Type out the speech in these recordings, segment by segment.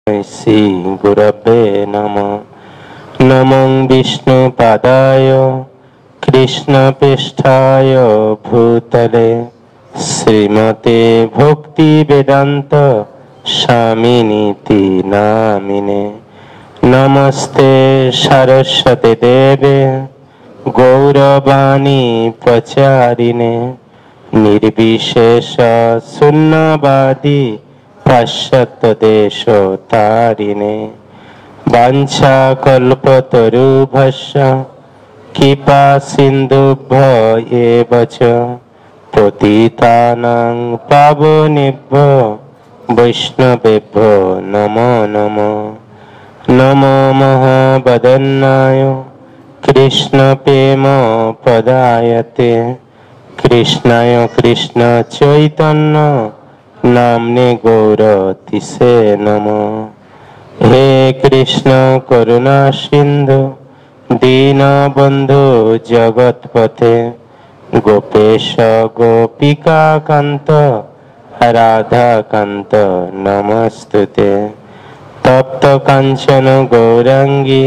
श्री गुरवे नमः। नमो विष्णुपादाय कृष्णपृष्ठाय भूतले श्रीमते भक्ति वेदांत स्वामिनीति नामिने। नमस्ते सरस्वती देवे गौरवाणी प्रचारिणे निर्विशेष शून्यवादी पाश्चात्य देशतारिणे। वाञ्छाकल्पतरुभ्यश्च कृपा सिन्धुभ्य एव च पतितानां पावनेभ्यो वैष्णवेभ्यो नमो नमः। नमो महावदन्नाय कृष्णप्रेम पदायते कृष्णाय कृष्ण चैतन्य नाम्ने गौरतिसे नमः। हे कृष्ण करुणा सिंधु दीनबंधु जगत्पते गोपेश गोपिका कांत राधा कांत नमस्तुते। तप्त कांचन गौरांगी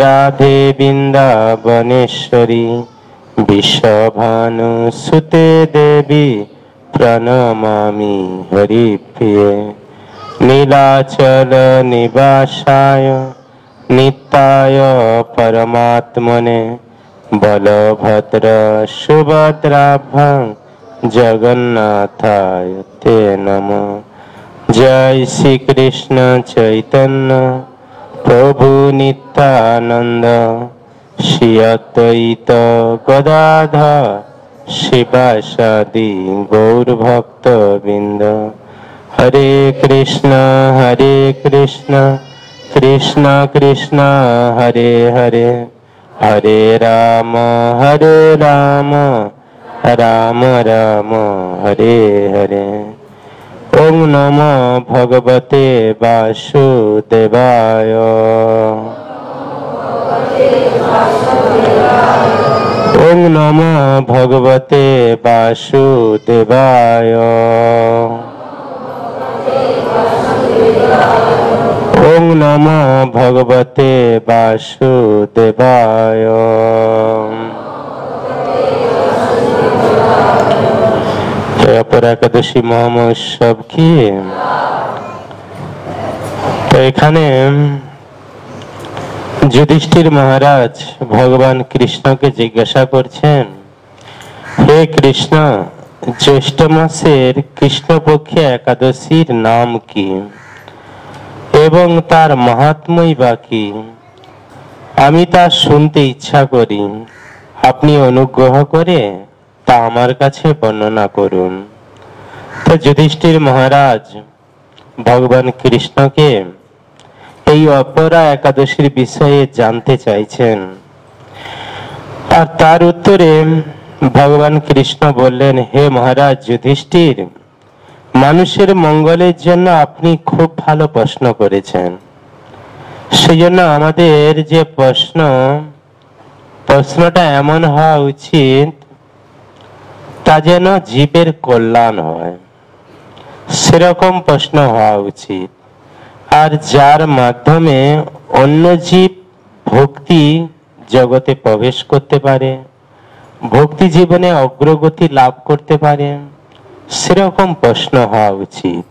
राधे वृंदावनेश्वरी विश्वभानुसुते देवी प्रणमामि हरिप्रिये। नीलाचल निवासाय नित्याय परमात्मने बलभद्र सुभद्राभ्यां जगन्नाथाय ते नमः। जय श्री कृष्ण चैतन्य प्रभु नित्यानंद श्री अद्वैत गदाधर शिवासादि गौर भक्त बिंद। हरे कृष्ण कृष्ण कृष्ण हरे हरे हरे राम राम राम हरे हरे। ओम नमो भगवते वासुदेवाय। ओम नमो भगवते वासुदेवाय। ओम नमो भगवते वासुदेवाय। अपरा एकादशी মহোৎসব কি তো এখানে যুধিষ্ঠির মহারাজ ভগবান কৃষ্ণকে জিজ্ঞাসা করছেন, হে কৃষ্ণ, জ্যৈষ্ঠ মাসের কৃষ্ণপক্ষে একাদশীর নাম কি এবং তার মাহাত্ম্যই বা কি? আমি তা শুনতে ইচ্ছা করি, আপনি অনুগ্রহ করে তা আমার কাছে বর্ণনা করুন। তো যুধিষ্ঠির মহারাজ ভগবান কৃষ্ণকে এই অপরা একাদশীর বিষয়ে জানতে চাইছেন, আর তার উত্তরে ভগবান কৃষ্ণ বললেন, হে মহারাজ যুধিষ্ঠির, মানুষের মঙ্গলের জন্য আপনি খুব ভালো প্রশ্ন করেছেন। সেই জন্য আমাদের যে প্রশ্নটা এমন হওয়া উচিত তা যেন জীবের কল্যাণ হয়, সেরকম প্রশ্ন হওয়া উচিত। আর যার মাধ্যমে অন্য জীব ভক্তি জগতে প্রবেশ করতে পারে, ভক্তি জীবনে অগ্রগতি লাভ করতে পারে, সেরকম প্রশ্ন হওয়া উচিত।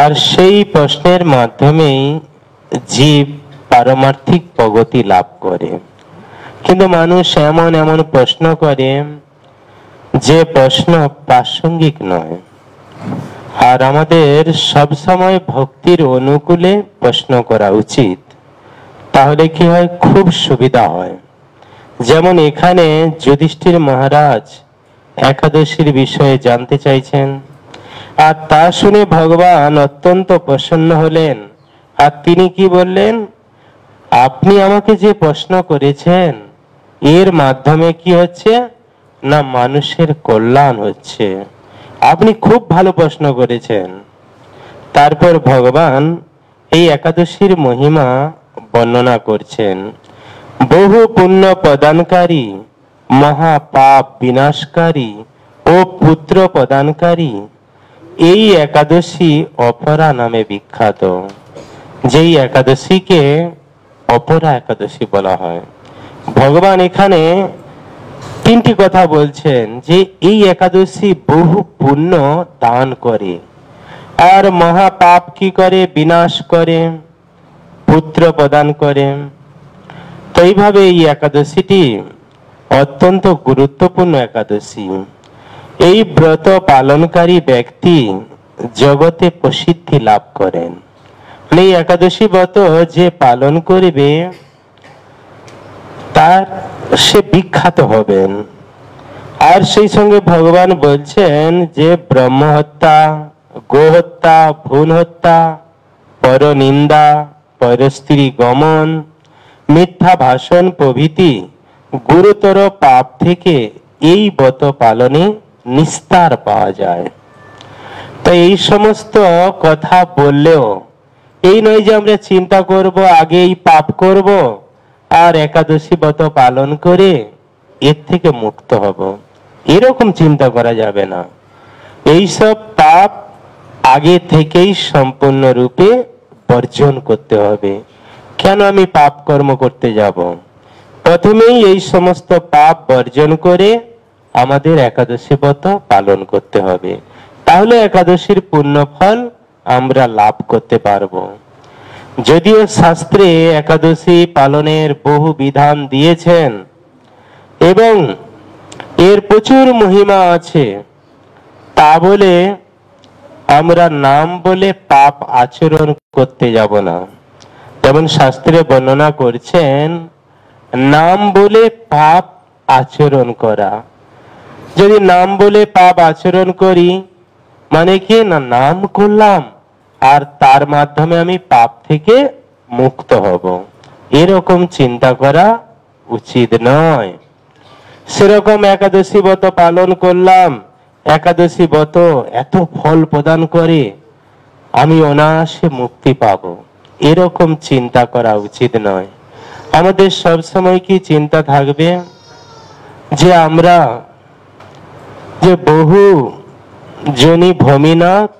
আর সেই প্রশ্নের মাধ্যমেই জীব পারমার্থিক প্রগতি লাভ করে। কিন্তু মানুষ এমন প্রশ্ন করে যে প্রশ্ন প্রাসঙ্গিক নয়। আর আমাদের সব সময় ভক্তির অনুকূলে প্রশ্ন করা উচিত, তাহলে কি হয়, খুব সুবিধা হয়। যেমন এখানে যুধিষ্ঠির মহারাজ একাদশীর বিষয়ে জানতে চাইছেন, আর তা শুনে ভগবান অত্যন্ত প্রসন্ন হলেন। আর তিনি কি বললেন, আপনি আমাকে যে প্রশ্ন করেছেন এর মাধ্যমে কি হচ্ছে না, মানুষের কল্যাণ হচ্ছে। আপনি খুব ভালো প্রশ্ন করেছেন। তারপর ভগবান এই একাদশীর মহিমা বর্ণনা করছেন। বহু পুণ্য প্রদানকারী, মহাপাপ বিনাশকারী ও পুত্র প্রদানকারী এই একাদশী অপরা নামে বিখ্যাত, যেই একাদশীকে অপরা একাদশী বলা হয়। ভগবান এখানে তিনটি কথা বলছেন যে এই একাদশী বহু পুণ্য দান করে আর মহাপাপ কি করে, বিনাশ করে, পুত্র প্রদান করে। তো এইভাবে এই একাদশীটি অত্যন্ত গুরুত্বপূর্ণ একাদশী। এই ব্রত পালনকারী ব্যক্তি জগতে প্রসিদ্ধি লাভ করেন। এই একাদশী ব্রত যে পালন করবে তার সে বিখ্যাত হবেন। আর সেই সঙ্গে ভগবান বলছেন যে ব্রহ্ম হত্যা, গো হত্যা, ভ্রূণ হত্যা, পরনিন্দা, পরস্ত্রী গমন, মিথ্যা ভাষণ প্রভৃতি গুরুতর পাপ থেকে এই ব্রত পালনে নিস্তার পাওয়া যায়। তো এই সমস্ত কথা বললেও এই নয় যে আমরা চিন্তা করব আগে এই পাপ করব আর একাদশী ব্রত পালন করে এর থেকে মুক্ত হব, এরকম চিন্তা করা যাবে না। এইসব পাপ আগে থেকেই সম্পূর্ণরূপে বর্জন করতে হবে। কেন আমি পাপ কর্ম করতে যাব? প্রথমেই এই সমস্ত পাপ বর্জন করে আমাদের একাদশী ব্রত পালন করতে হবে, তাহলে একাদশীর পূর্ণ ফল আমরা লাভ করতে পারবো। যদিও শাস্ত্রে একাদশী পালনের বহু বিধান দিয়েছেন এবং এর প্রচুর মহিমা আছে, তা বলে আমরা নাম বলে পাপ আচরণ করতে যাব না। যেমন শাস্ত্রে বর্ণনা করছেন নাম বলে পাপ আচরণ করা। যদি নাম বলে পাপ আচরণ করি মানে কি না, নাম করলাম আর তার মাধ্যমে আমি পাপ থেকে মুক্ত হব, এরকম চিন্তা করা উচিত নয়। সেরকম একাদশী ব্রত পালন করলাম, একাদশী ব্রত এত ফল প্রদান করে, আমি অনায়াসে মুক্তি পাব, এরকম চিন্তা করা উচিত নয়। আমাদের সবসময় কি চিন্তা থাকবে যে আমরা যে বহু জনি ভূমিনাথ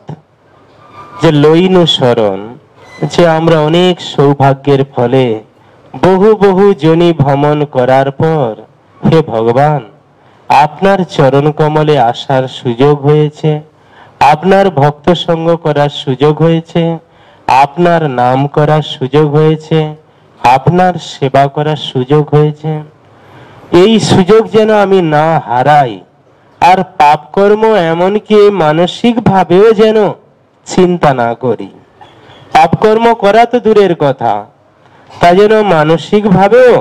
যে লইনু শরণ, যে আমরা অনেক সৌভাগ্যের ফলে বহু বহু জনি ভ্রমণ করার পর হে ভগবান আপনার চরণ কমলে আসার সুযোগ হয়েছে, আপনার ভক্ত সঙ্গ করার সুযোগ হয়েছে, আপনার নাম করার সুযোগ হয়েছে, আপনার সেবা করার সুযোগ হয়েছে। এই সুযোগ যেন আমি না হারাই, আর পাপ কর্ম এমনকি মানসিক ভাবেও যেন চিন্তা না করি। পাপ কর্ম করা তো দূরের কথা, তা যেন মানসিক ভাবেও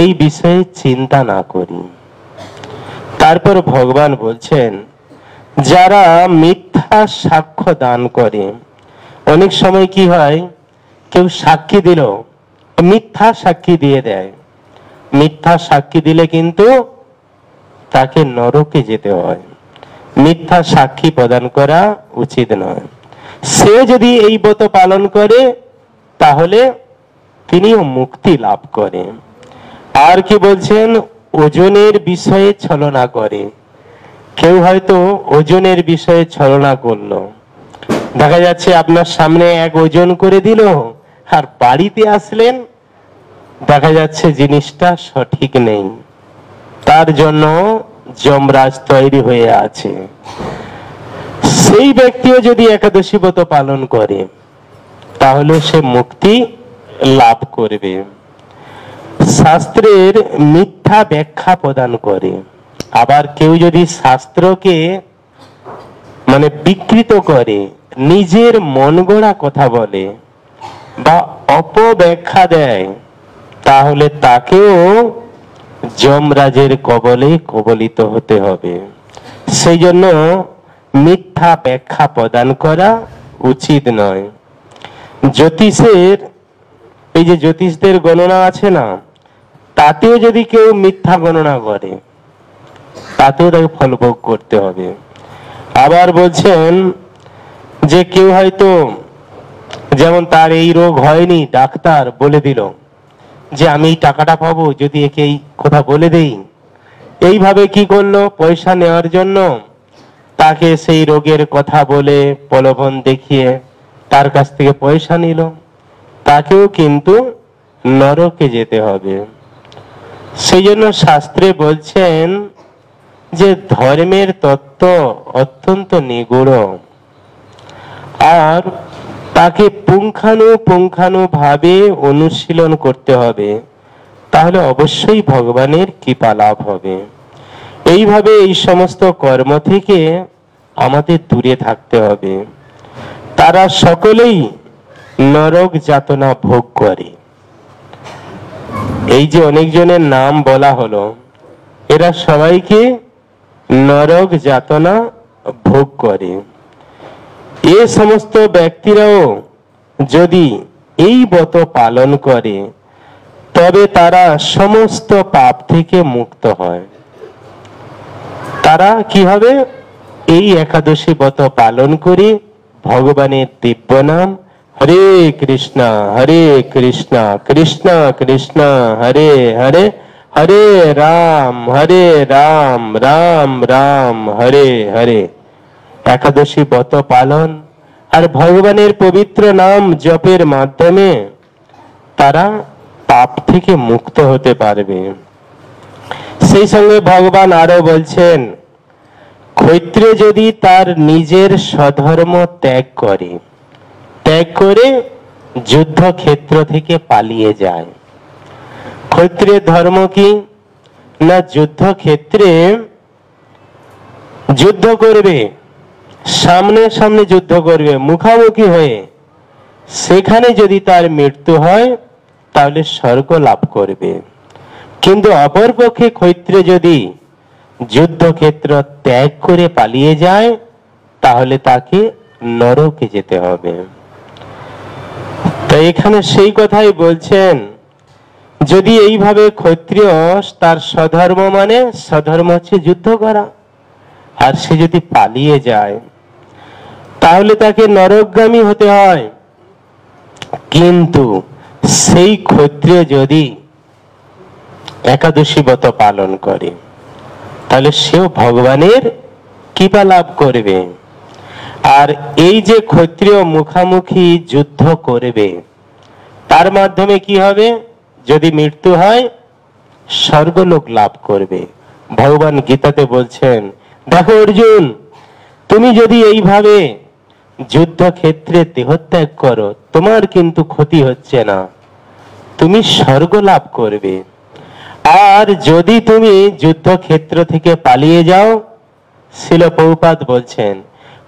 এই বিষয়ে চিন্তা না করি। তারপর ভগবান বলছেন যারা মিথ্যা সাক্ষ্য দান করে, অনেক সময় কি হয় কেউ সাক্ষী দিল, মিথ্যা সাক্ষী দিয়ে দেয়। মিথ্যা সাক্ষী দিলে কিন্তু তাকে নরকে যেতে হয়। মিথ্যা সাক্ষী প্রদান করা উচিত নয়। সে যদি এই ব্রত পালন করে তাহলে তিনিও মুক্তি লাভ করে। আর কি বলছেন, ওজনের বিষয়ে ছলনা করে। কেউ হয়তো ওজনের বিষয়ে ছলনা করলো, দেখা যাচ্ছে আপনার সামনে এক ওজন করে দিল, আর বাড়িতে আসলেন দেখা যাচ্ছে জিনিসটা সঠিক নেই, তার জন্য যমরাজ তৈরি হয়ে আছে। সেই ব্যক্তিও যদি একাদশী ব্রত পালন করে তাহলে সে মুক্তি লাভ করবে। শাস্ত্রের মিথ্যা ব্যাখ্যা প্রদান করে। আবার কেউ যদি শাস্ত্রকে মানে বিকৃত করে, নিজের মন গড়া কথা বলে বা অপব্যাখ্যা দেয়, তাহলে তাকেও যমরাজের কবলে কবলিত হতে হবে। সেই জন্য মিথ্যা ব্যাখ্যা প্রদান করা উচিত নয়। জ্যোতিষের এই যে জ্যোতিষদের গণনা আছে না, তাতেও যদি কেউ মিথ্যা গণনা করে তাতেও তাকে ফলভোগ করতে হবে। আবার বলছেন যে কেউ হয়তো যেমন তার এই রোগ হয়নি, ডাক্তার বলে দিল যে আমি এই টাকাটা পাবো যদি একে এই কথা বলে দেই। এইভাবে কি করলো, পয়সা নেওয়ার জন্য তাকে সেই রোগের কথা বলে প্রলোভন দেখিয়ে তার কাছ থেকে পয়সা নিল, তাকেও কিন্তু নরকে যেতে হবে। সেই জন্য শাস্ত্রে বলছেন যে ধর্মের তত্ত্ব অত্যন্ত নিগূঢ়, আর তাকে পুঙ্খানুপুঙ্খানুভাবে অনুশীলন করতে হবে, তাহলে অবশ্যই ভগবানের কৃপা লাভ হবে। এইভাবে এই সমস্ত কর্ম থেকে আমাদের দূরে থাকতে হবে। তারা সকলেই নরক যাতনা ভোগ করে। এই যে অনেকজনের নাম বলা হলো, এরা সবাইকে নরক যাতনা ভোগ করে। এ সমস্ত ব্যক্তিরাও যদি এই ব্রত পালন করে তবে তারা সমস্ত পাপ থেকে মুক্ত হয়। তারা কি হবে? এই একাদশী ব্রত পালন করে ভগবানের দিব্য নাম হরে কৃষ্ণ কৃষ্ণ কৃষ্ণ হরে হরে, হরে রাম রাম রাম হরে হরে একাদশী ব্রত পালন আর ভগবানের পবিত্র নাম জপের মাধ্যমে তারা পাপ থেকে মুক্ত হতে পারবে। সেই সঙ্গে ভগবান আরো বলছেন, ক্ষত্রিয় যদি তার নিজের স্বধর্ম ত্যাগ করে যুদ্ধক্ষেত্র থেকে পালিয়ে যায়। ক্ষত্রিয় ধর্ম কি না? যুদ্ধক্ষেত্রে যুদ্ধ করবে, সামনে সামনে যুদ্ধ করবে, মুখামুখি হয়ে। সেখানে যদি তার মৃত্যু হয় তাহলে স্বর্গ লাভ করবে। কিন্তু অপরপক্ষে ক্ষত্রিয় যদি যুদ্ধক্ষেত্র ত্যাগ করে পালিয়ে যায় তাহলে তাকে নরকে যেতে হবে। তো এখানে সেই কথাই বলছেন, যদি এইভাবে ক্ষত্রিয় তার স্বধর্ম, মানে স্বধর্ম হচ্ছে যুদ্ধ করা, আর সে যদি পালিয়ে যায় তাহলে তাকে নরকগামী হতে হয়। কিন্তু সেই ক্ষত্রিয় যদি একাদশী ব্রত পালন করে তাহলে সেও ভগবানের কৃপা লাভ করবে। আর এই যে ক্ষত্রিয় মুখামুখি যুদ্ধ করবে, তার মাধ্যমে কি হবে? যদি মৃত্যু হয় স্বর্গলোক লাভ করবে। ভগবান গীতাতে বলছেন, দেখো অর্জুন, তুমি যদি এইভাবে যুদ্ধক্ষেত্রে দেহত্যাগ করো তোমার কিন্তু ক্ষতি হচ্ছে না, তুমি স্বর্গ লাভ করবে। আর যদি তুমি যুদ্ধক্ষেত্র থেকে পালিয়ে যাও, শিল প্রভুপাদ বলছেন,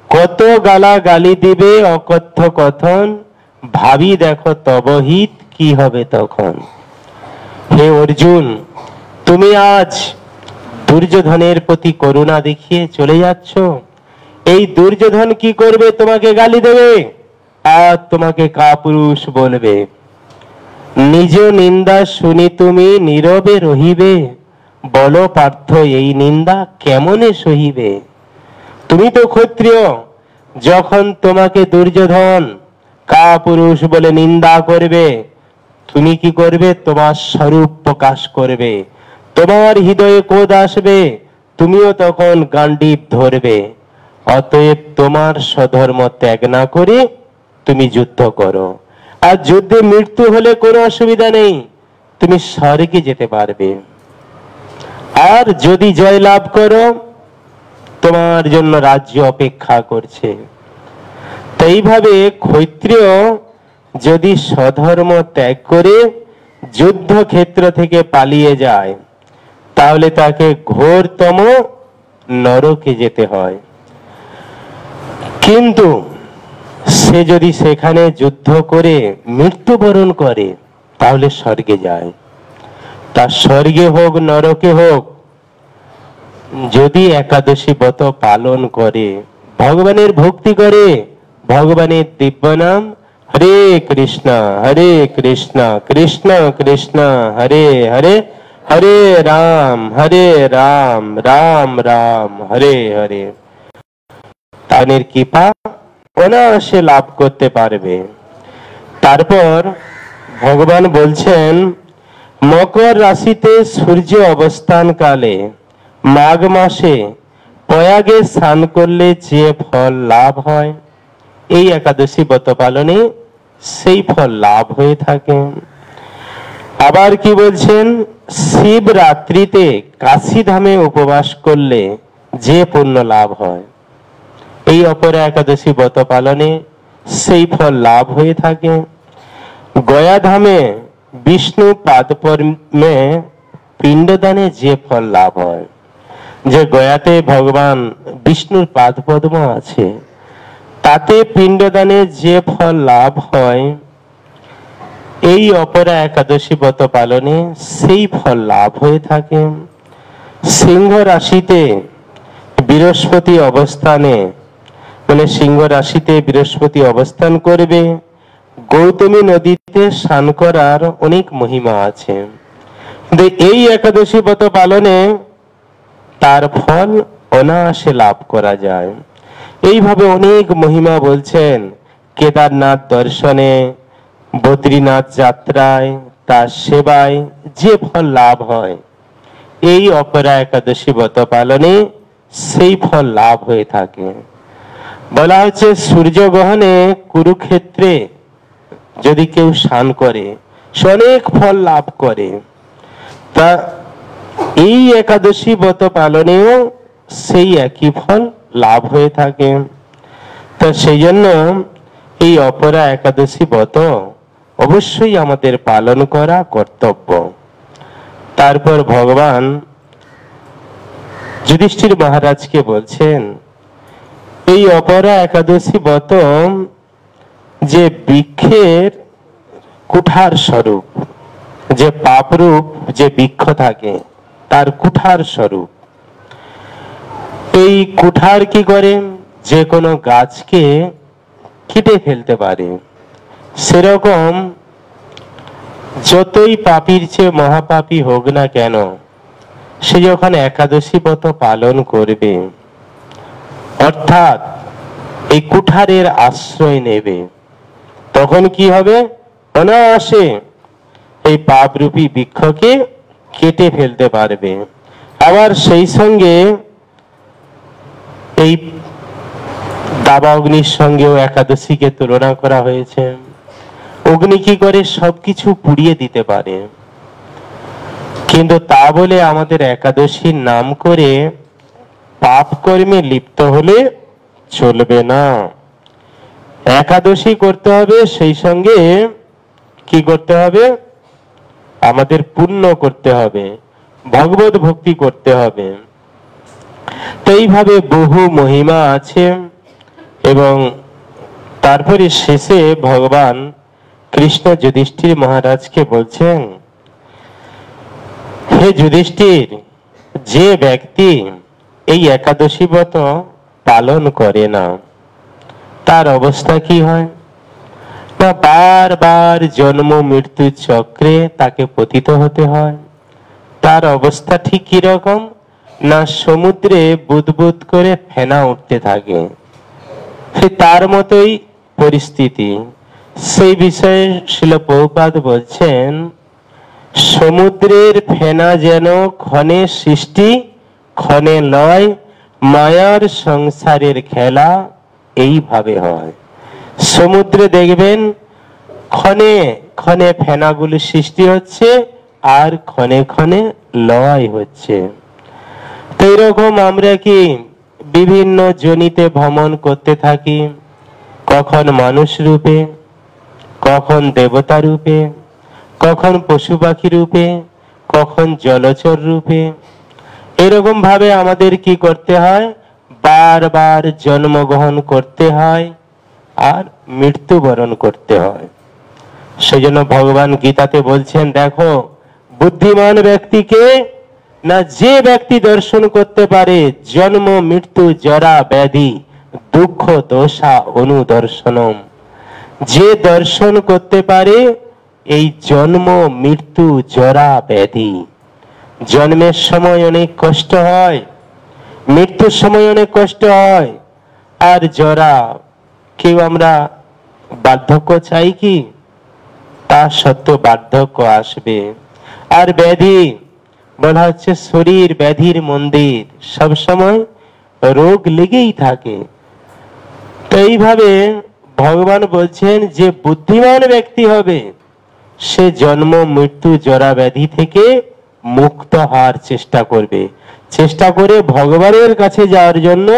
কত গালাগালি দিবে অকথ্য কথন, ভাবি দেখো তব হিত কি হবে তখন। হে অর্জুন, তুমি আজ দুর্যোধনের প্রতি করুণা দেখিয়ে চলে যাচ্ছ, এই দুর্যোধন কি করবে? তোমাকে গালি দেবে আর তোমাকে কাপুরুষ বলবে। নিজ নিন্দা শুনি তুমি নীরবে রহিবে, বলো পার্থ এই নিন্দা কেমনে সহিবে। তুমি তো ক্ষত্রিয়, যখন তোমাকে দুর্যোধন কাপুরুষ বলে নিন্দা করবে, তুমি কি করবে? তোমার স্বরূপ প্রকাশ করবে, তোমার হৃদয়ে ক্রোধ আসবে, তুমিও তখন গান্ডীব ধরবে। অতএব তোমার স্বধর্ম ত্যাগ না করে তুমি যুদ্ধ করো। আর যুদ্ধে মৃত্যু হলে কোনো অসুবিধা নেই, তুমি স্বর্গে যেতে পারবে। আর যদি জয় লাভ করো তোমার জন্য রাজ্য অপেক্ষা করছে। তো এইভাবে ক্ষত্রিয় যদি স্বধর্ম ত্যাগ করে যুদ্ধক্ষেত্র থেকে পালিয়ে যায় তাহলে তাকে ঘোরতম নরকে যেতে হয়। কিন্তু সে যদি সেখানে যুদ্ধ করে মৃত্যুবরণ করে তাহলে স্বর্গে যায়। তা স্বর্গে হোক নরকে হোক, যদি একাদশী ব্রত পালন করে, ভগবানের ভক্তি করে, ভগবানের দিব্য নাম হরে কৃষ্ণ কৃষ্ণ কৃষ্ণ হরে হরে, হরে রাম রাম রাম হরে হরে, তাদের কৃপা অনায়াসে লাভ করতে পারবে। তারপর ভগবান বলছেন, মকর রাশিতে সূর্য অবস্থান কালে মাঘ মাসে প্রয়াগে স্নান করলে যে ফল লাভ হয়, এই একাদশী ব্রত পালনে সেই ফল লাভ হয়ে থাকে। আবার কি বলছেন, শিবরাত্রিতে কাশী ধামে উপবাস করলে যে পুণ্য লাভ হয়, এই অপরা একাদশী ব্রত পালনে সেই ফল লাভ হয়ে থাকে। গয়া ধামে বিষ্ণু পাদপদ্মে পিণ্ডদানে যে ফল লাভ হয়, যে গয়াতে ভগবান বিষ্ণুর পাদপদ্ম আছে, তাতে পিণ্ডদানে যে ফল লাভ হয়, এই অপরা একাদশী ব্রত পালনে সেই ফল লাভ হয়ে থাকে। সিংহ রাশিতে বৃহস্পতি অবস্থানে, মানে সিংহ রাশিতে বৃহস্পতি অবস্থান করবে, গৌতমী নদীতে স্নান করার অনেক মহিমা আছে। কিন্তু এই একাদশী ব্রত পালনে তার ফল অনায়াসে লাভ করা যায়। এইভাবে অনেক মহিমা বলছেন। কেদারনাথ দর্শনে, বদ্রীনাথ যাত্রায়, তার সেবায় যে ফল লাভ হয়, এই অপরা একাদশী ব্রত পালনে সেই ফল লাভ হয়ে থাকে। বলা হচ্ছে সূর্যগ্রহণে কুরুক্ষেত্রে যদি কেউ স্নান করে সে অনেক ফল লাভ করে, তা এই একাদশী ব্রত পালনেও সেই একই ফল লাভ হয়ে থাকে। তা সেই জন্য এই অপরা একাদশী ব্রত অবশ্যই আমাদের পালন করা কর্তব্য। তারপর ভগবান যুধিষ্ঠির মহারাজকে বলছেন, এই অপরা একাদশী ব্রত যে বৃক্ষের কুঠার স্বরূপ, যে পাপরূপ যে বৃক্ষ থাকে তার কুঠার স্বরূপ। এই কুঠার কি করে, যে কোনো গাছকে কেটে ফেলতে পারে। সেরকম যতই পাপীর চেয়ে মহাপাপী হোক না কেন, সে যখন একাদশী ব্রত পালন করবে, অর্থাৎ এই কুঠারের আশ্রয় নেবে, তখন কি হবে, অনায়াসে এই পাপরূপী বৃক্ষকে কেটে ফেলতে পারবে। আবার সেই সঙ্গে এই দাবা অগ্নির সঙ্গেও একাদশীকে তুলনা করা হয়েছে। অগ্নি কি করে, সবকিছু পুড়িয়ে দিতে পারে, কিন্তু তা বলে আমাদের একাদশীর নাম করে পাপ কর্মে লিপ্ত হলে চলবে না। একাদশী করতে হবে, সেই সঙ্গে কি করতে হবে, আমাদের পুণ্য করতে হবে, ভগবত ভক্তি করতে হবে। তো এইভাবে বহু মহিমা আছে। এবং তারপরে শেষে ভগবান কৃষ্ণ যুধিষ্ঠির মহারাজকে বলছেন, হে যুধিষ্ঠির, যে ব্যক্তি এই একাদশী ব্রত পালন করে না, তার অবস্থা কি হয় না, বারবার জন্ম মৃত্যু চক্রে তাকে পতিত হতে হয়। তার অবস্থা ঠিক কিরকম না, সমুদ্রে বুদবুদ করে ফেনা উঠতে থাকে, সে তার মতোই পরিস্থিতি। সেই বিষয়ে শ্রীল প্রভুপাদ বলছেন, সমুদ্রের ফেনা যেন ক্ষণে সৃষ্টি ক্ষণে লয়, মায়ার সংসারের খেলা এইভাবে হয়। সমুদ্রে দেখবেন ক্ষণে ক্ষণে ফেনাগুলো সৃষ্টি হচ্ছে আর ক্ষণে ক্ষণে লয় হচ্ছে। তো এরকম আমরা কি বিভিন্ন জনিতে ভ্রমণ করতে থাকি, কখন মানুষ রূপে, কখন দেবতা রূপে, কখন পশু পাখি রূপে, কখন জলচর রূপে। এরকম ভাবে আমাদের কি করতে হয়, বারবার জন্মগ্রহণ করতে হয় আর মৃত্যুবরণ করতে হয়। সেজন্য ভগবান গীতাতে বলছেন, দেখো বুদ্ধিমান ব্যক্তিকে না, যে ব্যক্তি দর্শন করতে পারে জন্ম মৃত্যু জরা ব্যাধি দুঃখ দোষা অনুদর্শনম, যে দর্শন করতে পারে এই জন্ম মৃত্যু জরা ব্যাধি। জন্মের সময় অনেক কষ্ট হয়, মৃত্যুর সময় অনেক কষ্ট হয়, আর জরা, কেউ আমরা বার্ধক্য চাই কি, তা সত্ত্বেও বার্ধক্য আসবে। আর ব্যাধি বলা হচ্ছে শরীর ব্যাধির মন্দির, সব সময় রোগ লেগেই থাকে। তো এইভাবে ভগবান বলছেন যে বুদ্ধিমান ব্যক্তি হবে সে জন্ম মৃত্যু জরা ব্যাধি থেকে মুক্ত হওয়ার চেষ্টা করবে, চেষ্টা করে ভগবানের কাছে যাওয়ার জন্য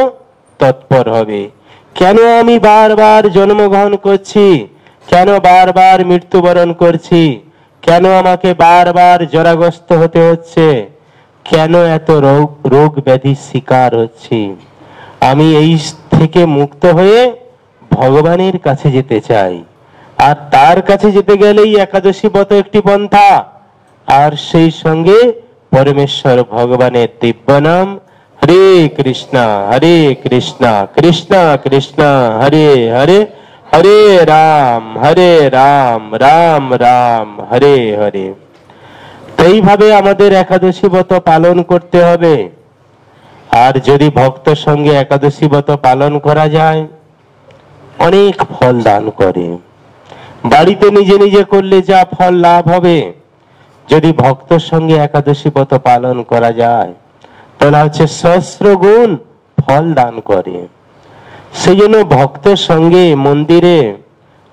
তৎপর হবে। কেন আমি বারবার জন্মগ্রহণ করছি, কেন বারবার মৃত্যুবরণ করছি, কেন আমাকে বারবার জরাগ্রস্ত হতে হচ্ছে, কেন এত রোগ ব্যাধির শিকার হচ্ছি, আমি এই থেকে মুক্ত হয়ে ভগবানের কাছে যেতে চাই। আর তার কাছে যেতে গেলেই একাদশী ব্রত একটি পন্থা, আর সেই সঙ্গে পরমেশ্বর ভগবানের দিব্য নাম হরে কৃষ্ণ কৃষ্ণ কৃষ্ণ হরে হরে, হরে রাম রাম রাম হরে হরে। এইভাবে আমাদের একাদশী ব্রত পালন করতে হবে। আর যদি ভক্ত সঙ্গে একাদশী ব্রত পালন করা যায় অনেক ফল দান করে। বাড়িতে নিজে নিজে করলে যা ফল লাভ হবে, যদি ভক্তর সঙ্গে একাদশী ব্রত পালন করা যায় তাহলে হচ্ছে সহস্র গুণ ফল দান করে। সেই জন্য ভক্তের সঙ্গে মন্দিরে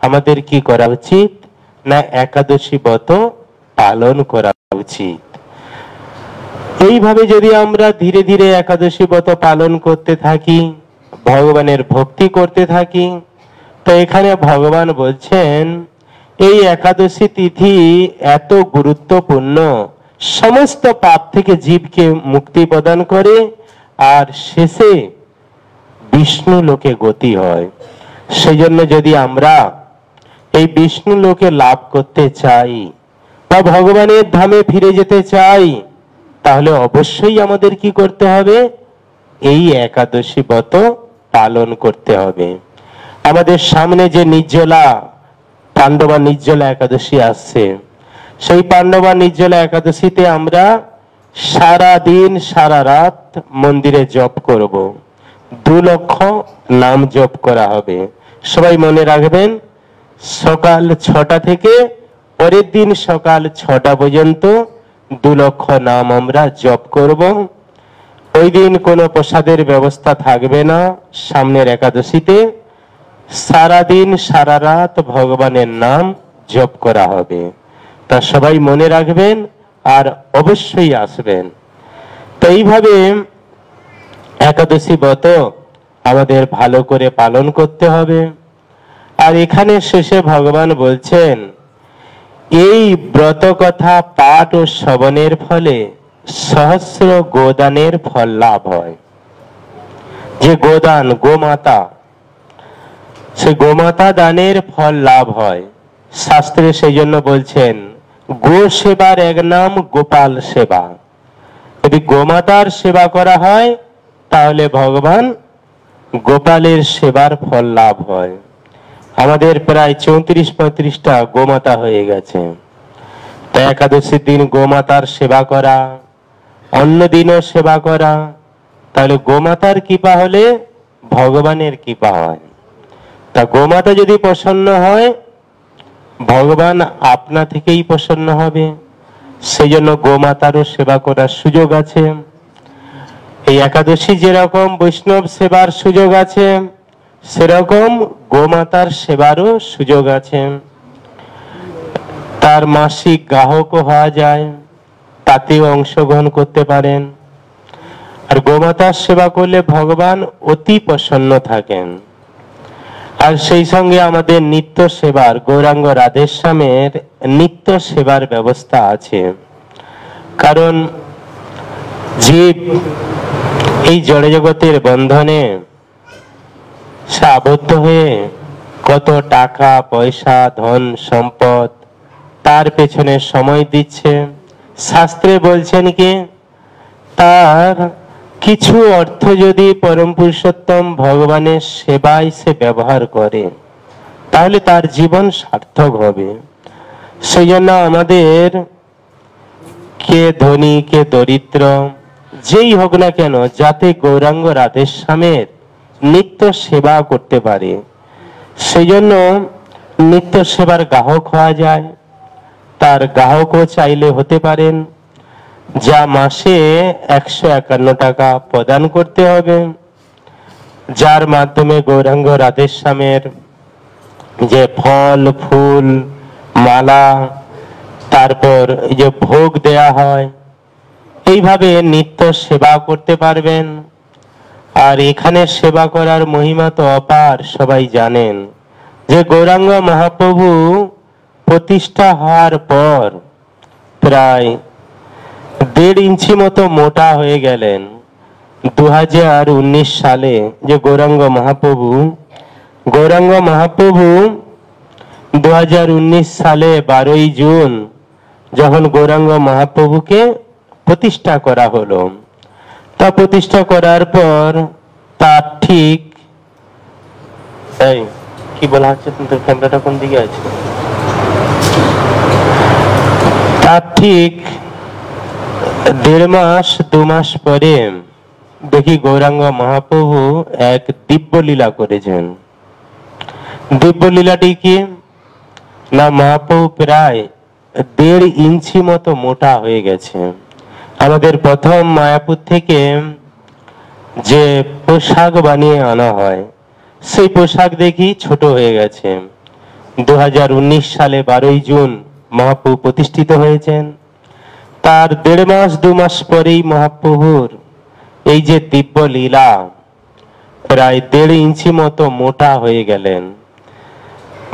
আমাদের কি করা উচিত না, একাদশী ব্রত পালন করা উচিত। এইভাবে যদি আমরা ধীরে ধীরে একাদশী ব্রত পালন করতে থাকি, ভগবানের ভক্তি করতে থাকি, তো এখানে ভগবান বলছেন এই একাদশী তিথি এত গুরুত্বপূর্ণ, সমস্ত পাপ থেকে জীবকে মুক্তি প্রদান করে আর শেষে বিষ্ণু লোকে গতি হয়। সেই জন্য যদি আমরা এই বিষ্ণু লোকে লাভ করতে চাই বা ভগবানের ধামে ফিরে যেতে চাই, তাহলে অবশ্যই আমাদের কি করতে হবে, এই একাদশী ব্রত পালন করতে হবে। আমাদের সামনে যে নির্জলা পাণ্ডবা নির্জলা একাদশী আসছে, সেই পাণ্ডবা নির্জলা একাদশীতে আমরা সারা দিন সারা রাত মন্দিরে জপ করব, 2 লক্ষ নাম জপ করা হবে। সবাই মনে রাখবেন, সকাল 6টা থেকে পরের দিন সকাল 6টা পর্যন্ত 2 লক্ষ নাম আমরা জপ করব। ওই দিন কোনো প্রসাদের ব্যবস্থা থাকবে না। সামনের একাদশীতে সারা দিন সারা রাত ভগবানের নাম জপ করা হবে। তা সবাই মনে রাখবেন আর অবশ্যই আসবেন। তো এইভাবে একাদশী ব্রত আমাদের ভালো করে পালন করতে হবে। আর এখানে শেষে ভগবান বলছেন এই ব্রত কথা পাঠ ও শ্রবণের ফলে সহস্র গোদানের ফল লাভ হয়। যে গোদান, গোমাতা, সেই গোমাতা দানের ফল লাভ হয়। শাস্ত্রে সেই জন্য বলছেন গো সেবার এক নাম গোপাল সেবা। যদি গোমাতার সেবা করা হয় তাহলে ভগবান গোপালের সেবার ফল লাভ হয়। আমাদের প্রায় 34-35টা গোমাতা হয়ে গেছে। তাই একাদশীর দিন গোমাতার সেবা করা, অন্য দিনও সেবা করা, তাহলে গোমাতার কৃপা হলে ভগবানের কৃপা হয়। তা গোমাতা যদি প্রসন্ন হয় ভগবান আপনা থেকেই প্রসন্ন হবে। সেই জন্য গোমাতারও সেবা করার সুযোগ আছে। এই একাদশী যেরকম বৈষ্ণব সেবার সুযোগ আছে, সেরকম গোমাতার সেবারও সুযোগ আছে। তার মাসিক গ্রাহকও হওয়া যায়, তাতেও অংশগ্রহণ করতে পারেন। আর গোমাতার সেবা করলে ভগবান অতি প্রসন্ন থাকেন। আর সেই সঙ্গে আমাদের নিত্য সেবার, গৌরাঙ্গ রাধেশ্যামের নিত্য সেবার ব্যবস্থা আছে। কারণ জীব এই জড়জগতের বন্ধনে সে আবদ্ধ হয়ে কত টাকা পয়সা ধন সম্পদ তার পেছনে সময় দিচ্ছে। শাস্ত্রে বলছেন কি তার কিছু অর্থ যদি পরম পুরুষোত্তম ভগবানের সেবায় সে ব্যবহার করে তাহলে তার জীবন সার্থক হবে। সেই জন্য আমাদের কে ধনী কে দরিদ্র যেই হোক না কেন যাতে গৌরাঙ্গ রাধেশ্যামের নিত্য সেবা করতে পারে, সেই জন্য নিত্য সেবার গ্রাহক হওয়া যায়। তার গ্রাহকও চাইলে হতে পারেন। যা মাসে 151 টাকা প্রদান করতে হবে, যার মাধ্যমে গৌরাঙ্গ রাধেশ্যামের যে ফল ফুল মালা, তারপর এই যে ভোগ দেয়া হয়, এইভাবে নিত্য সেবা করতে পারবেন। আর এখানে সেবা করার মহিমা তো অপার, সবাই জানেন যে গৌরাঙ্গ মহাপ্রভু প্রতিষ্ঠা হওয়ার পর প্রায় 1.5 ইঞ্চি মতো মোটা হয়ে গেলেন। 2019 সালে যে গৌরাঙ্গ মহাপ্রভু 2019 সালে 12ই জুন যখন গৌরাঙ্গ মহাপ্রভুকে প্রতিষ্ঠা করা হলো, তা প্রতিষ্ঠা করার পর তার ঠিক এই কি বলা হচ্ছে, তোর ক্যামেরাটা কোন দিকে আছে, তার ঠিক 1.5 মাস 2 মাস পরে দেখি গৌরাঙ্গ মহাপ্রভু এক দিব্য লীলা করেছেন। দিব্য লীলাটি কি না, মহাপ্রভু প্রায় 1.5 ইঞ্চি মতো মোটা হয়ে গেছে। আমাদের প্রথম মায়াপুর থেকে যে পোশাক বানিয়ে আনা হয়, সেই পোশাক দেখি ছোট হয়ে গেছে। 2019 সালে 12ই জুন মহাপ্রভু প্রতিষ্ঠিত হয়েছেন। তার 1.5 মাস 2 মাস পরেই মহাপ্রভুর এই যে দিব্য লীলা, প্রায় 1.5 ইঞ্চি মতো মোটা হয়ে গেলেন।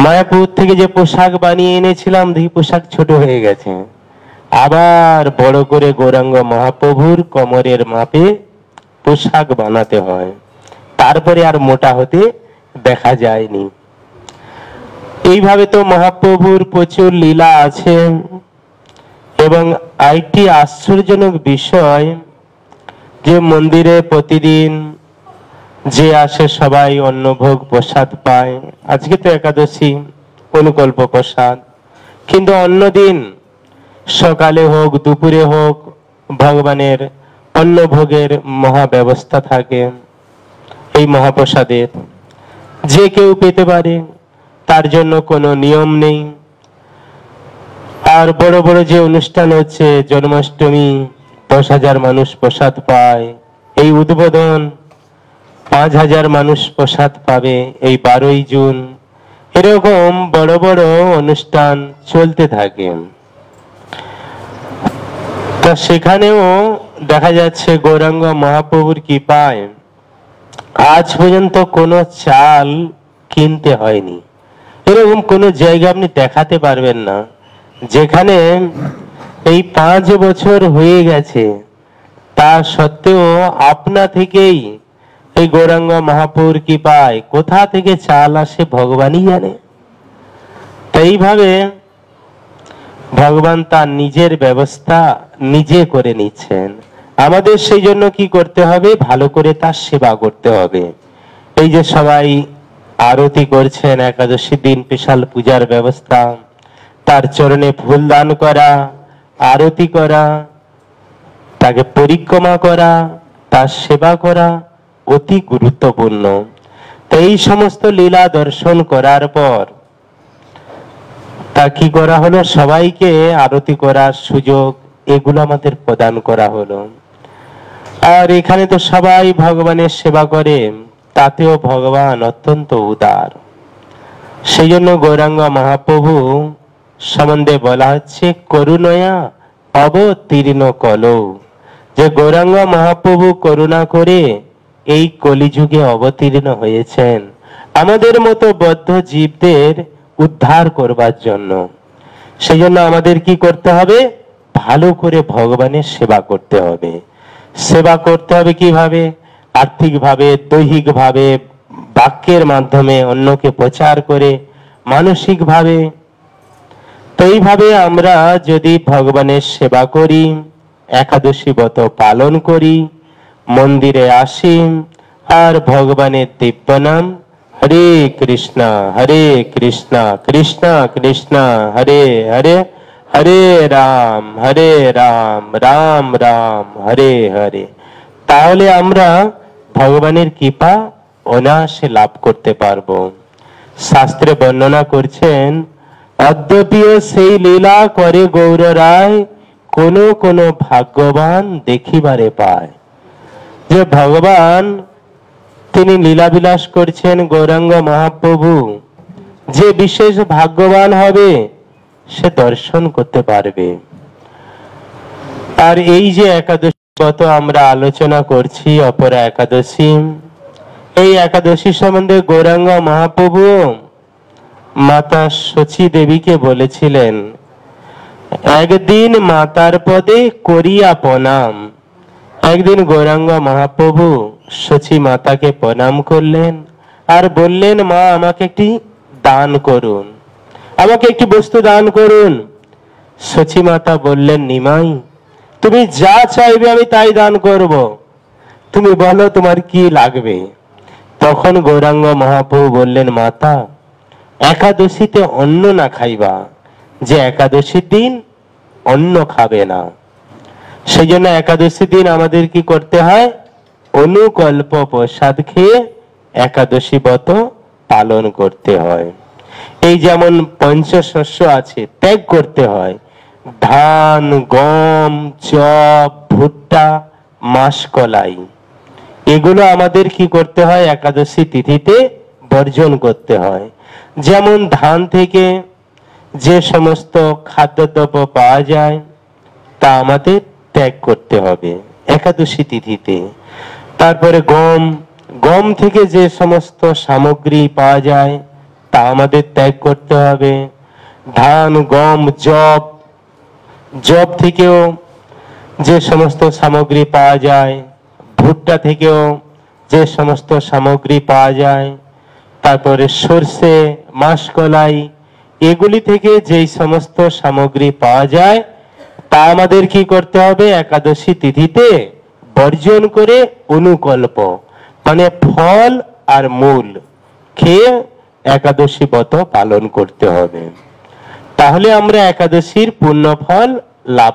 মায়াপুর থেকে যে পোশাক বানিয়ে এনেছিলাম, দেখি পোশাক ছোট হয়ে গেছে। আবার বড় করে গৌরাঙ্গ মহাপ্রভুর কোমরের মাপে পোশাক বানাতে হয়, তারপরে আর মোটা হতে দেখা যায়নি। এইভাবে তো মহাপ্রভুর প্রচুর লীলা আছে। এবং আরেকটি আশ্চর্যজনক বিষয় যে মন্দিরে প্রতিদিন যে আসে সবাই অন্নভোগ প্রসাদ পায়। আজকে তো একাদশী, অনুকল্প প্রসাদ, কিন্তু অন্যদিন সকালে হোক দুপুরে হোক ভগবানের অন্নভোগের মহা ব্যবস্থা থাকে। এই মহাপ্রসাদের যে কেউ পেতে পারে, তার জন্য কোনো নিয়ম নেই। আর বড় বড় যে অনুষ্ঠান হচ্ছে, জন্মাষ্টমী 10,000 মানুষ প্রসাদ পায়, এই উদ্বোধন 5,000 মানুষ প্রসাদ পাবে এই 12ই জুন, এরকম বড় বড় অনুষ্ঠান চলতে থাকে। তা সেখানেও দেখা যাচ্ছে গৌরাঙ্গ মহাপ্রভুর কৃপায় আজ পর্যন্ত কোনো চাল কিনতে হয়নি। এরকম কোনো জায়গা আপনি দেখাতে পারবেন না যেখানে এই 5 বছর হয়ে গেছে, তা সত্ত্বেও আপনা থেকেই এই গৌরাঙ্গ মহাপ্রভুর কৃপায় কোথা থেকে চাল আসে ভগবানই জানে। এইভাবে ভগবান তার নিজের ব্যবস্থা নিজে করে নিচ্ছেন। আমাদের সেই জন্য কি করতে হবে, ভালো করে তার সেবা করতে হবে। এই যে সবাই আরতি করছেন, একাদশী দিন বিশাল পূজার ব্যবস্থা, তার চরণে ফুল দান করা, আরতি করা, তাকে পরিক্রমা করা, তার সেবা করা অতি গুরুত্বপূর্ণ। তো এই সমস্ত লীলা দর্শন করার পর তা কি করা হলো, সবাইকে আরতি করার সুযোগ এগুলো আমাদের প্রদান করা হলো। আর এখানে তো সবাই ভগবানের সেবা করে, তাতেও ভগবান অত্যন্ত উদার। সেই জন্য গৌরাঙ্গ মহাপ্রভু সম্বন্ধে বলা হচ্ছে করুণয়া অবতীর্ণ কলৌ, যে গৌরাঙ্গ মহাপ্রভু করুণা করে এই কলিযুগে অবতীর্ণ হয়েছেন আমাদের মতো বদ্ধ জীবদের উদ্ধার করবার জন্য। সেই জন্য আমাদের কি করতে হবে, ভালো করে ভগবানের সেবা করতে হবে। সেবা করতে হবে কিভাবে, আর্থিকভাবে, দৈহিকভাবে, বাক্যের মাধ্যমে অন্যকে প্রচার করে, মানসিকভাবে। তো এইভাবে আমরা যদি ভগবানের সেবা করি, একাদশী ব্রত পালন করি, মন্দিরে আসি, আর ভগবানের দিব্য নাম হরে কৃষ্ণ কৃষ্ণ কৃষ্ণ হরে হরে, হরে রাম রাম রাম হরে হরে, তাহলে আমরা ভগবানের কৃপা অনায়াসে লাভ করতে পারবো। শাস্ত্রে বর্ণনা করছেন, অদ্যপিও সেই লীলা করে গৌর রায়, কোন কোন ভাগ্যবান দেখিবারে পায়। যে ভগবান তিনি লীলাবিলাস করছেন গৌরাঙ্গ মহাপ্রভু। যে বিশেষ ভাগ্যবান হবে সে দর্শন করতে পারবে। আর এই যে একাদশী ব্রত আমরা আলোচনা করছি, অপরা একাদশী, এই একাদশী সম্বন্ধে গৌরাঙ্গ মহাপ্রভু মাতা শচী দেবীকে বলেছিলেন, একদিন মাতার পদে করিয়া প্রণাম। একদিন গৌরাঙ্গ মহাপ্রভু শচী মাতাকে প্রণাম করলেন আর বললেন, মা আমাকে একটি দান করুন, আমাকে একটি বস্তু দান করুন। শচী মাতা বললেন, নিমাই তুমি যা চাইবে আমি তাই দান করব, তুমি বলো তোমার কি লাগবে। তখন গৌরাঙ্গ মহাপ্রভু বললেন, মাতা একাদশীতে অন্ন না খাইবা, যে একাদশীর দিন অন্ন খাবে না। সেই জন্য একাদশীর দিন আমাদের কি করতে হয়? অনুকল্প প্রসাদ খেয়ে একাদশী ব্রত পালন করতে হয়। এই যেমন পঞ্চশস্য আছে, ত্যাগ করতে হয়। ধান, গম, জব, ভুট্টা, মাসকলাই, এগুলো আমাদের কি করতে হয়? একাদশী তিথিতে বর্জন করতে হয়। যেমন ধান থেকে যে সমস্ত খাদ্যদ্রব্য পাওয়া যায় তা আমাদের ত্যাগ করতে হবে একাদশী তিথিতে। তারপরে গম থেকে যে সমস্ত সামগ্রী পাওয়া যায় তা আমাদের ত্যাগ করতে হবে। ধান, গম, জব থেকেও যে সমস্ত সামগ্রী পাওয়া যায়, ভুট্টা থেকেও যে সমস্ত সামগ্রী পাওয়া যায়, তারপরে সরষে, মাসকলাই, এগুলি থেকে যেই সমস্ত সামগ্রী পাওয়া যায় তা আমাদের কি করতে হবে? একাদশী তিথিতে বর্জন করে অনুকল্প মানে ফল আর মূল খেয়ে একাদশী ব্রত পালন করতে হবে। তাহলে আমরা একাদশীর পূর্ণ ফল লাভ